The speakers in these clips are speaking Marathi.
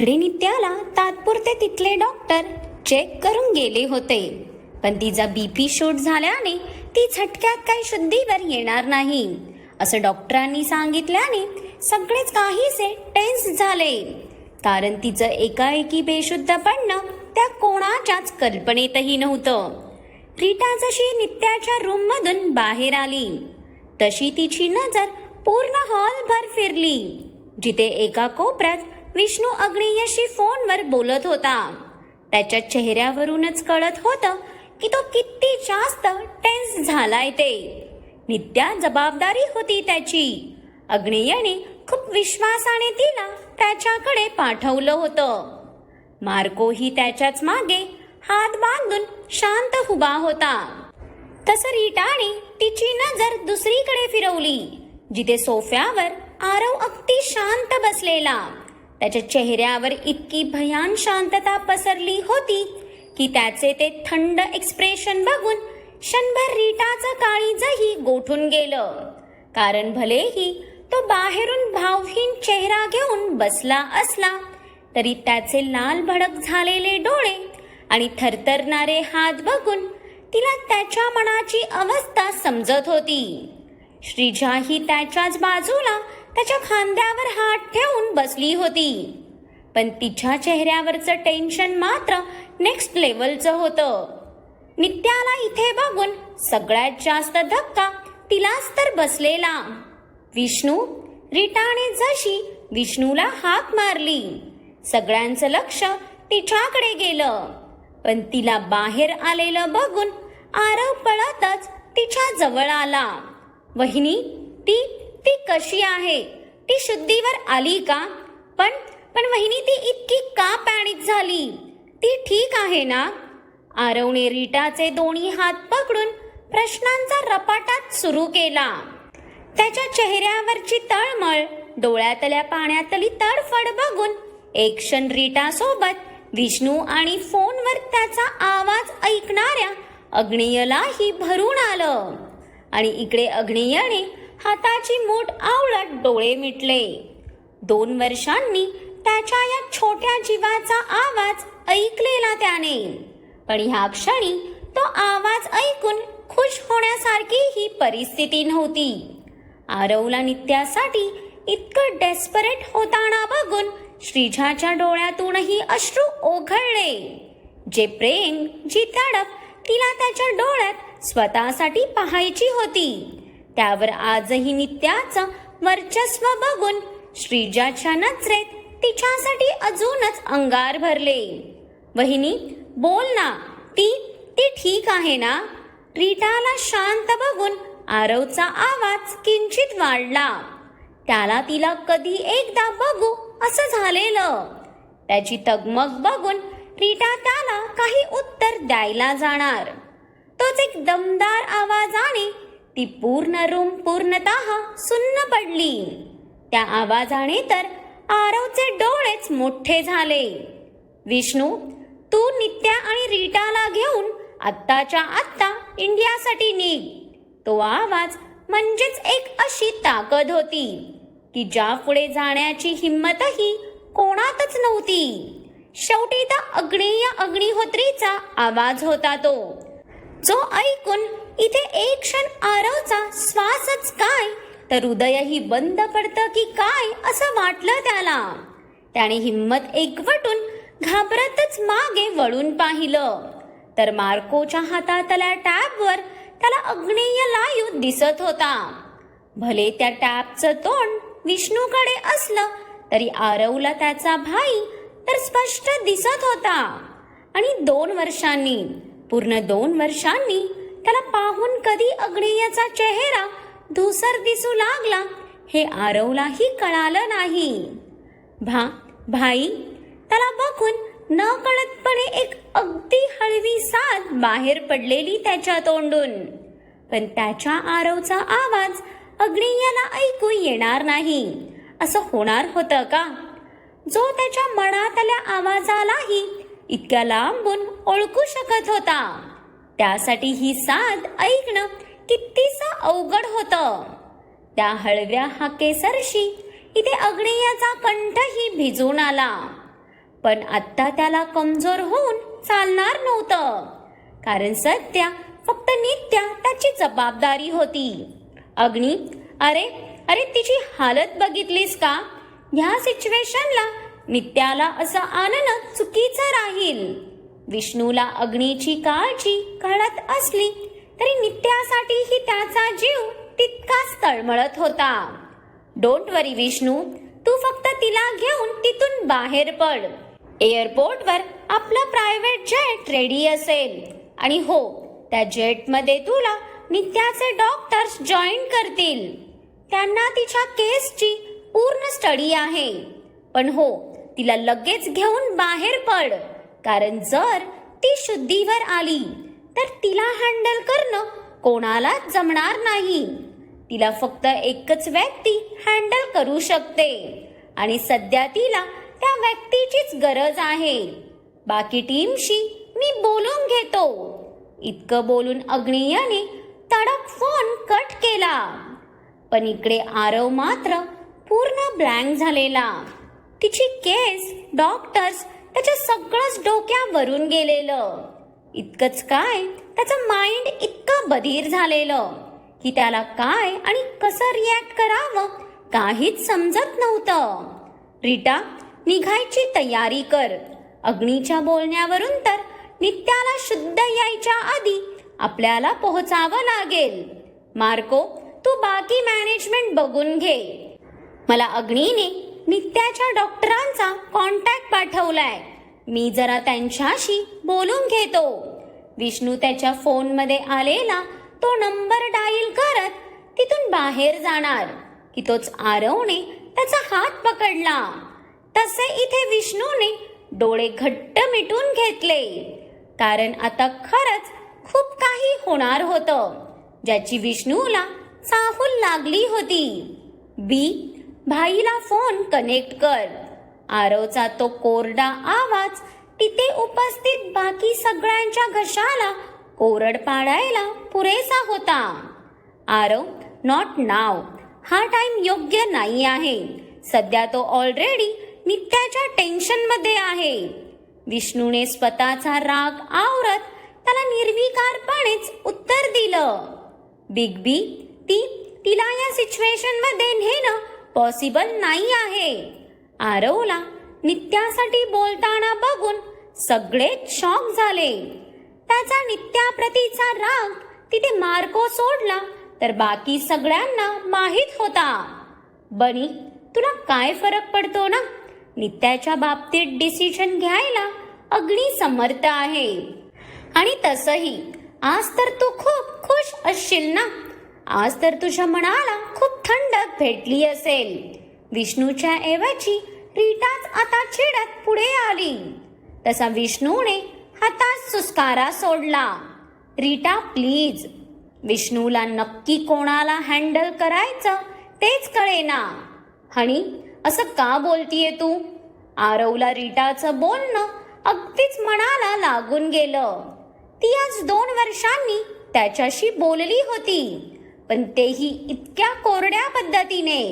इकडे नित्याला तात्पुरते तिथले डॉक्टर चेक करून गेले होते, पण तिचा बीपी शूट झाल्याने ती झटक्यात काही शुद्धीवर येणार नाही असं डॉक्टरांनी सांगितल्याने सगळेच काहीसे टेन्स झाले. कारण तिचं एकाएकी बेशुद्ध पडणं त्या कोणाच्याच कल्पनेतही नव्हतं. रीटा जशी नित्याच्या रूममधून बाहेर आली तशी तिची नजर पूर्ण हॉलभर फिरली, जिथे एका कोपऱ्यात विष्णू अग्नेयशी फोनवर बोलत होता. त्याच्या चेहऱ्यावरूनच कळत होतं की तो किती जास्त टेन्स झालाय ते. नित्या जबाबदारी होती त्याची. अग्नेयने खूप विश्वासाने तिला त्याच्याकडे पाठवलं होतं. मार्कोही त्याच्याच मागे हात बांधून शांत उभा होता. तसं रीटाने तिची नजर दुसरीकडे फिरवली, जिथे सोफ्यावर आरव अगदी शांत बसलेला. त्याच्या चेहऱ्यावर इतकी भयान शांतता पसरली होती की त्याचे ते थंड एक्सप्रेशन बघून क्षणभर रीटाचं काळीजही गोठून गेलं. कारण भलेही तो बाहेरून भावहीन चेहरा घेऊन बसला असला तरी त्याचे लाल भडक झालेले डोळे आणि थरथरणारे हात बघून तिला त्याच्या मनाची अवस्था समजत होती. श्रीजाही त्याच्याच बाजूला त्याच्या खांद्यावर हात ठेवून बसली होती, पण तिच्या चेहऱ्यावरचं टेन्शन मात्र नेक्स्ट लेवलचं होतं. नित्याला इथे बघून सगळ्यात जास्त धक्का तिलाच तर बसलेला. विष्णू. रीटाने जशी विष्णूला हाक मारली, सगळ्यांचं लक्ष तिच्याकडे गेलं, पण तिला बाहेर आलेलं बघून आरव पळतच तिच्या जवळ आला. वहिनी, ती कशी आहे? ती शुद्धीवर आली का? पण वहिनी, ती इतकी का पॅनिक झाली? ती ठीक आहे ना? आरवने रीटाचे दोन्ही हात पकडून प्रश्नांचा रपाटात सुरू केला. त्याच्या चेहऱ्यावरची तळमळ, डोळ्यातल्या पाण्यातली तडफड बघून एक क्षण रीटा सोबत विष्णू आणि फोनवर त्याचा आवाज ऐकणाऱ्या अग्नेयलाही भरून आलं. आणि इकडे अग्नेयने हाताची मूठ आवळत डोळे मिटले. 2 वर्षांनी त्याच्या या छोट्या जीवाचा आवाज ऐकलेला त्याने, पण ह्या क्षणी तो आवाज ऐकून खुश होण्यासारखी ही परिस्थिती नव्हती. आरवला नित्यासाठी इतकं डेस्परेट होताना बघून श्रीजाच्या डोळ्यातूनही अश्रू ओघळले. जे प्रेम, जी तडप तिला त्याच्या डोळ्यात स्वतःसाठी पाहायची होती, त्यावर आजही नित्याचं वर्चस्व बघून श्रीजाच्या नजरेत तिच्यासाठी अजूनच अंगार भरले. वहिनी, बोल ना, ती ठीक आहे ना? रीटाला शांत बघून आरवचा आवाज किंचित वाढला. त्याला तिला कधी एकदा बघू असं झालेलं. त्याची तगमग बघून रीटा त्याला काही उत्तर द्यायला जाणार, तोच एक दमदार आवाजाने ती पूर्ण रूम पूर्णतः सुन्न पडली. त्या आवाजाने तर आरवचे डोळेच मोठे झाले. विष्णू, तू नित्या आणि रीटाला घेऊन आत्ताच्या आत्ता इंडियासाठी निघ. तो आवाज म्हणजेच एक अशी ताकद होती की ज्या पुढे जाण्याची हिंमतही कोणातच नव्हती. शेवटी त्या अग्नेय अग्निहोत्रीचा आवाज होता तो, जो ऐकून इथे एक क्षण आरवचा श्वासच काय तर हृदयही बंद पडतं की काय असं वाटलं त्याला. त्याने हिंमत एकवटून घाबरतच मागे वळून पाहिलं तर मार्कोच्या हातातल्या टॅबवर त्याला अग्नेय लाईव्ह दिसत होता. भले त्या टॅबचं तोंड विष्णूकडे असलं तरी आरवला त्याचा भाई तर स्पष्ट दिसत होता. आणि 2 वर्षांनी, पूर्ण 2 वर्षांनी त्याला पाहून कधी अग्नेयचा चेहरा धूसर दिसू लागला हे आरवलाही कळालं नाही. भाई, त्याला बघून न कळतपणे एक अगदी हळवी साद बाहेर पडलेली त्याच्या तोंडून. पण त्याच्या आरवचा आवाज अग्नेयला ऐकू येणार नाही असं होणार होतं का? जो त्याच्या मनातल्या आवाजालाही इतक्या लांबून ओळखू शकत होता, त्यासाठी ही साद ऐकणं कितीसं अवघड होतं. त्या हळव्या हाकेसरशी इथे अग्नेयाचा कंठही भिजून आला. पण आत्ता त्याला कमजोर होऊन चालणार नव्हतं, कारण सध्या फक्त नित्या त्याची जबाबदारी होती. अग्नी, अरे अरे तिची हालत बघितलीस का? ह्या सिच्युएशनला नित्याला असं आणणं चुकीचं राहील. विष्णूला अग्नीची काळजी कळत असली तरी नित्यासाठीही त्याचा जीव तितकाच तळमळत होता. डोंट वरी विष्णू, तू फक्त तिला घेऊन तिथून बाहेर पड. एअरपोर्टवर आपलं प्रायव्हेट जेट रेडी असेल आणि हो, त्या जेटमध्ये तुला नित्याचे डॉक्टर्स जॉईन करतील. त्यांना तिच्या केसची पूर्ण स्टडी आहे. पण हो, तिला लगेच घेऊन बाहेर पड, कारण जर ती शुद्धीवर आली तर तिला हँडल करणं कोणालाच जमणार नाही. तिला फक्त एकच व्यक्ती हँडल करू शकते आणि सध्या तिला त्या व्यक्तीचीच गरज आहे. बाकी टीमशी मी बोलून घेतो. इतकं बोलून अग्नियाने तडक फोन कट केला. पण इकडे आरव मात्र पूर्ण ब्लँक झालेला. तिची केस, डॉक्टर्स, त्याच्या सगळंच डोक्यावरून गेलेलं. इतकंच काय, त्याचं माइंड इतकं बधीर झालेलं की त्याला काय आणि कसं रिॲक्ट करावं काहीच समजत नव्हतं. रीटा, निघायची तयारी कर. अग्नीच्या बोलण्यावरून तर नित्याला शुद्ध यायच्या आधी आपल्याला पोहोचावं लागेल. मार्को, तू बाकी मॅनेजमेंट बघून घे. मला अग्नीने नित्याच्या डॉक्टरांचा कॉन्टॅक्ट पाठवलाय. मी जरा त्यांच्याशी बोलून घेतो. विष्णू त्याच्या फोनमध्ये आलेला तो नंबर डायल करत तिथून बाहेर जाणार की तोच आरवने त्याचा हात पकडला. तसे इथे विष्णूने डोळे घट्ट मिटून घेतले, कारण आता खरंच खूप काही होणार होतं ज्याची विष्णूला चाहूल लागली होती. बी, भाईला फोन कनेक्ट कर. आरवचा तो कोरडा आवाज तिथे उपस्थित बाकी सगळ्यांच्या घशाला कोरड पाडायला पुरेसा होता. आरव, नॉट नाव. हा टाइम योग्य नाही आहे. सध्या तो ऑलरेडी नित्याच्या टेन्शनमध्ये आहे. विष्णूने स्वतःचा राग आवरत त्याला निर्विकारपणेच उत्तर दिलं. बिग बी, तिला या सिच्युएशन मध्ये नेणं पॉसिबल नाही आहे. आरवला नित्यासाठी बोलताना बघून सगळेच शॉक झाले. त्याचा नित्याप्रतीचा राग तिथे मार्को सोडला तर बाकी सगळ्यांना माहित होता. बनी, तुला काय फरक पडतो ना? नित्याच्या बाबतीत डिसिजन घ्यायला अग्नी समर्थ आहे. आणि तसंही आज तर तू खूप खुश असशील ना? आज तर तुझ्या मनाला खूप थंडक भेटली असेल. विष्णूच्या ऐवजी रीटाच आता चिडत पुढे आली. तसा विष्णूने हातात सुस्कारा सोडला. Rita please. विष्णूला नक्की कोणाला हँडल करायचं तेच कळेना. हनी, असं का बोलतीये तू? आरवला रीटाचं बोलणं अगदीच मनाला लागून गेलं. ती आज 2 वर्षांनी त्याच्याशी बोलली होती, पण तेही इतक्या कोरड्या पद्धतीने.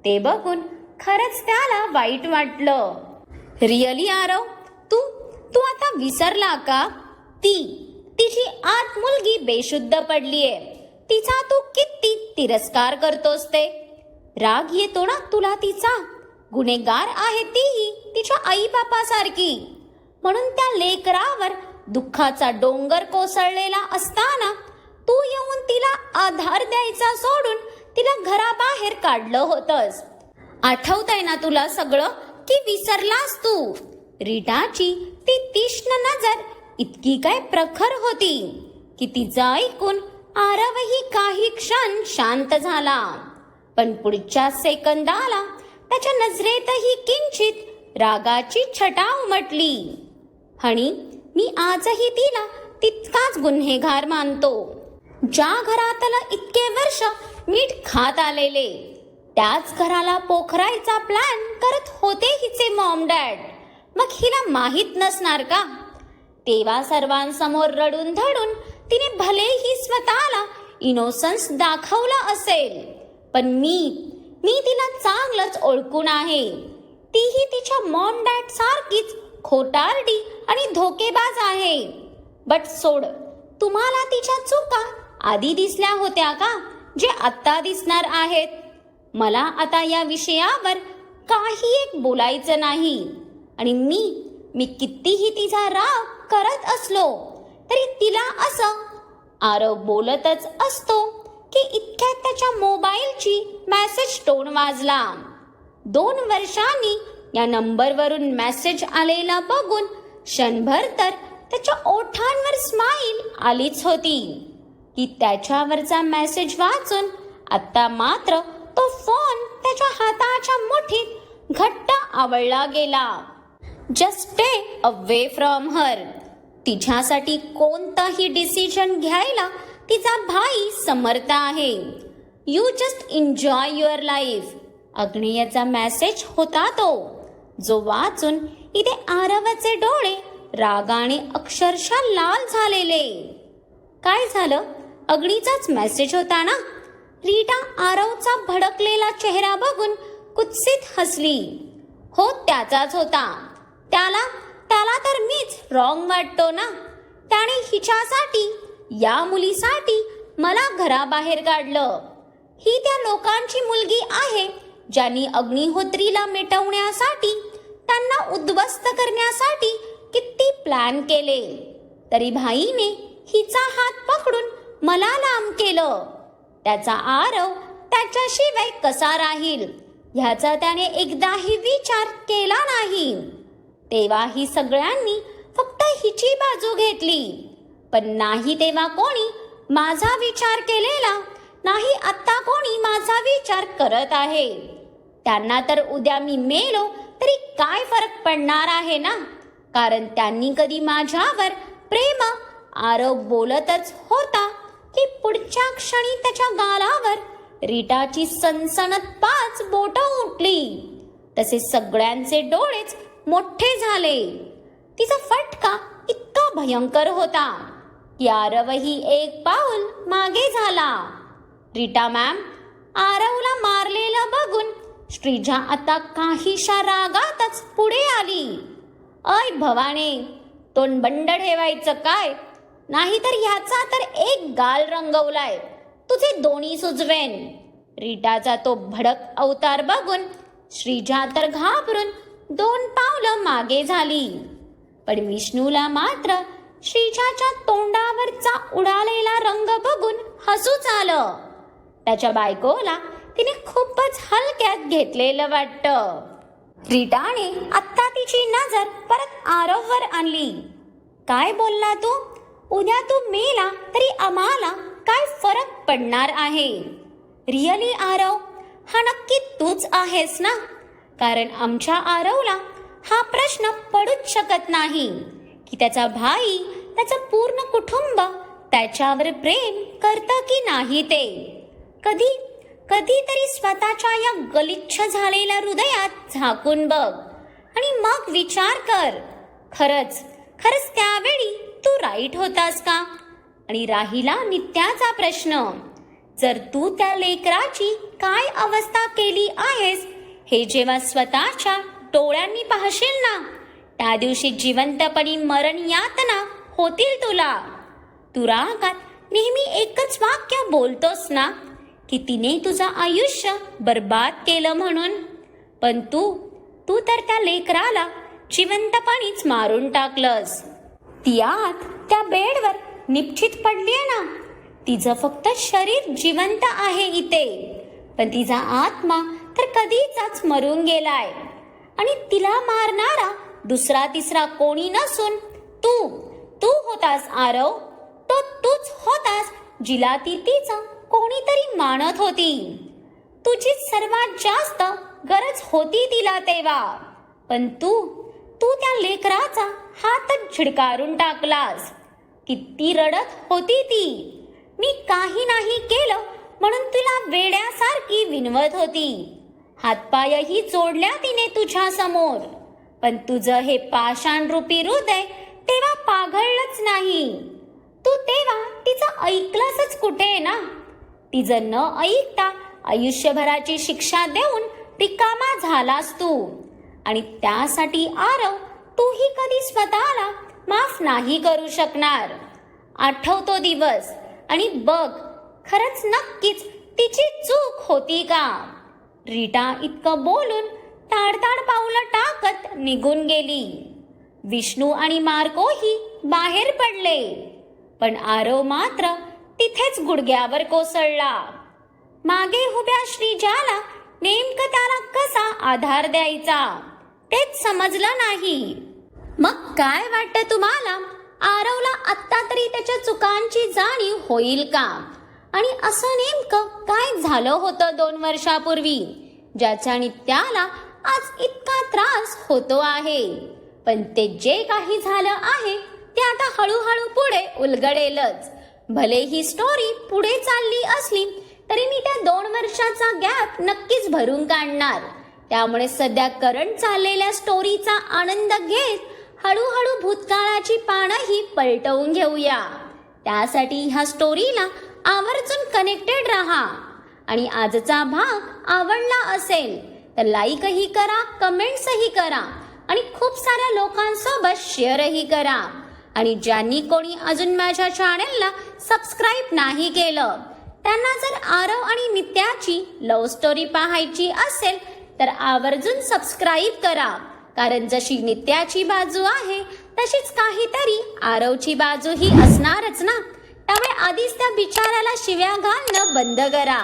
ते बघून खरंच त्याला वाईट वाटलं. रिअली आरव, तू आता विसरला का? तिची आत मुलगी बेशुद्ध पडलीये. तिचा तू किती तिरस्कार करतोस ते. राग येतो ना तुला तिचा? गुन्हेगार आहे तीही तिच्या आई बापासारखी. म्हणून त्या लेकरावर दुःखाचा डोंगर कोसळलेला असताना तू येऊन तिला आधार द्यायचा सोडून तिला घराबाहेर काढलं होतंस. आठवतंय ना तुला सगळं, की विसरलास तू? रीटाची ती तीक्ष्ण नजर इतकी काय प्रखर होती की तिचं ऐकून आरवही काही क्षण शांत झाला. पण पुढच्या सेकंदाला त्याच्या नजरेतही किंचित रागाची छटा उमटली. हनी, मी आजही तिला तितकाच गुन्हेगार मानतो. ज्या घरातला इतके वर्ष मीठ खात आलेले, त्याच घराला पोखरायचा प्लॅन करत होते हिचे मॉम डॅड. मग हिला माहित नसणार का? तेव्हा सर्वांसमोर रडून धडून तिने भलेही स्वतःला इनोसन्स दाखवला असेल, पण मी तिला चांगलंच ओळखून आहे. तीही तिच्या मॉम डॅड सारखीच खोटारडी आणि धोकेबाज आहे. बट सोड, तुम्हाला तिच्या चुका आधी दिसल्या होत्या का, जे आत्ता दिसणार आहेत? मला आता या विषयावर काही एक बोलायचं नाही. आणि मी कितीही तिचा राग करत असलो तरी तिला असं आरव बोलतच असतो की इतक्यात त्याच्या मोबाईलची मेसेज टोन वाजला. 2 वर्षांनी या नंबरवरून मेसेज आलेला बघून क्षणभर तर त्याच्या ओठांवर स्माईल आलीच होती की त्याच्यावरचा मेसेज वाचून आता मात्र तो फोन त्याच्या हाताच्या मुठीत घट्ट आवळला गेला. Just stay away from her. तिच्यासाठी कोणताही डिसिजन घ्यायला तिचा भाई समर्थ आहे. You just enjoy your life. अग्नेयचा मेसेज होता तो, जो वाचून इथे आरवचे डोळे रागाने अक्षरशः लाल झालेले. काय झालं? अग्नीचाच मेसेज होता ना? रीटा आरवचा भडकलेला चेहरा बघून कुत्सित हसली. हो, त्याचाच होता. त्याला तर मीच रॉंग वाटतो ना. त्याने हिच्यासाठी, या मुलीसाठी मला घराबाहेर काढलं. ही त्या लोकांची मुलगी आहे ज्यांनी अग्निहोत्रीला मिटवण्यासाठी, त्यांना उद्ध्वस्त करण्यासाठी किती प्लॅन केले. तरी भाईने हिचा हात पकडून मला लांब केलं. त्याचा आरव त्याच्याशिवाय कसा राहील ह्याचा त्याने एकदाही विचार केला नाही. तेव्हाही सगळ्यांनी फक्त हिची बाजू घेतली, पण नाही तेव्हा कोणी माझा विचार केलेला, नाही आता कोणी माझा विचार करत आहे. त्यांना तर उद्या मी मेलो तरी काय फरक पडणार आहे ना, कारण त्यांनी कधी माझ्यावर प्रेम. आरव बोलतच होता की पुढच्या क्षणी त्याच्या गालावर रीटाची सणसणत 5 बोटं उठली. तसे सगळ्यांचे डोळेच मोठे झाले. तिचा फटका इतका भयंकर होता की आरवही एक पाऊल मागे झाला. रीटा मॅम, आरवला मारलेलं बघून श्रीजा आता काहीशा रागातच पुढे आली. अय भवाने, तोंड बंड ठेवायचं काय? नाहीतर ह्याचा तर एक गाल रंगवलाय, तुझे दोन्ही सुजवेन. रीटाचा तो भडक अवतार बघून श्रीजा तर घाबरून 2 पावलं मागे झाली. पण विष्णूला मात्र श्रीजाच्या तोंडावरचा उडालेला रंग बघून हसूच आलं. त्याच्या बायकोला तिने खूपच हलक्यात घेतलेलं वाटतं. रीटाने आत्ता तिची नजर परत आरववर आणली. काय बोलला तू? उद्या तू मेला तरी आम्हाला काय फरक पडणार आहे? रिअली आरव, हा नक्की तूच आहेस ना? कारण आमच्या आरवला हा प्रश्न पडूच शकत नाही की त्याचा भाई, त्याचं पूर्ण कुटुंब त्याच्यावर प्रेम करतं की नाही ते. कधीतरी स्वतःच्या या गलिच्छ झालेल्या हृदयात झाकून बघ आणि मग विचार कर, खरंच त्यावेळी तू राईट होतास का? आणि राहिला नित्याचा प्रश्न, जर तू त्या लेकराची काय अवस्था केली आहेस हे जेव्हा स्वतःच्या डोळ्यांनी पाहशील ना, त्या दिवशी जिवंतपणी मरण यातना होतील तुला. तू रागात नेहमी एकच वाक्य बोलतोस ना की तिने तुझं आयुष्य बर्बाद केलं म्हणून, पण तू तर त्या लेकराला जिवंतपणीच मारून टाकलंस. ती आत त्या बेडवर निपचित पडलीये ना, तिचं फक्त शरीर जिवंत आहे इथे, पण तिचा आत्मा तर कधीचाच मरून गेलाय. आणि तिला मारणारा दुसरा तिसरा कोणी नसून तू होतास आरव. तो तूच होतास जिला ती तिचं कोणीतरी मानत होती. तुझी सर्वात जास्त गरज होती तिला तेव्हा, पण तू त्या लेकराचा हात झिडकारून टाकलास. किती रडत होती ती. मी काही नाही केलं म्हणून तुला वेड्यासारखी विनवत होती. हातपायही जोडल्या तिने तुझ्या समोर, पण तुझं हे पाषाण रूपी हृदय तेव्हा पाघळलंच नाही. तू तेव्हा तिचं ऐकलंसच कुठे ना? तिचं न ऐकता आयुष्यभराची शिक्षा देऊन रिकामा झालास तू. आणि त्यासाठी आरव तूही कधी स्वतःला माफ नाही करू शकणार. आठवतो दिवस आणि बघ खरंच नक्कीच तिची चूक होती का. रीटा इतकं बोलून ताडताड पावलं टाकत निघून गेली. विष्णू आणि मार्कोही बाहेर पडले, पण आरव मात्र तिथेच गुडघ्यावर कोसळला. मागे उभ्या श्रीजाला नेमकं त्याला कसा आधार द्यायचा तेच समजलं नाही. मग काय वाटतं तुम्हाला, आरवला आत्ता तरी त्याच्या चुकांची जाणीव होईल का? आणि असं नेमकं काय झालं होतं 2 वर्षापूर्वी ज्याच्याने त्याला आज इतका त्रास होतो आहे? पण ते जे काही झालं आहे ते आता हळूहळू पुढे उलगडेलच. भले ही स्टोरी पुढे चालली असली तरी मी त्या 2 वर्षाचा गॅप नक्कीच भरून काढणार. त्यामुळे सध्या करंट चाललेल्या स्टोरीचा आनंद घेत हळूहळू भूतकाळाची पानंही पलटवून घेऊया. त्यासाठी ह्या स्टोरीला आवर्जून कनेक्टेड राहा. आणि आजचा भाग आवडला असेल तर लाईकही करा, कमेंट्सही करा आणि खूप साऱ्या लोकांसोबत शेअरही करा. आणि ज्यांनी कोणी अजून माझ्या चॅनलला सबस्क्राईब नाही केलं त्यांना जर आरव आणि नित्याची लव्ह स्टोरी पाहायची असेल तर आवर्जून सबस्क्राईब करा. कारण जशी नित्याची बाजू आहे तशीच काहीतरी आरवची बाजूही असणारच ना. त्यामुळे आधीच त्या बिचाराला शिव्या घालणं बंद करा.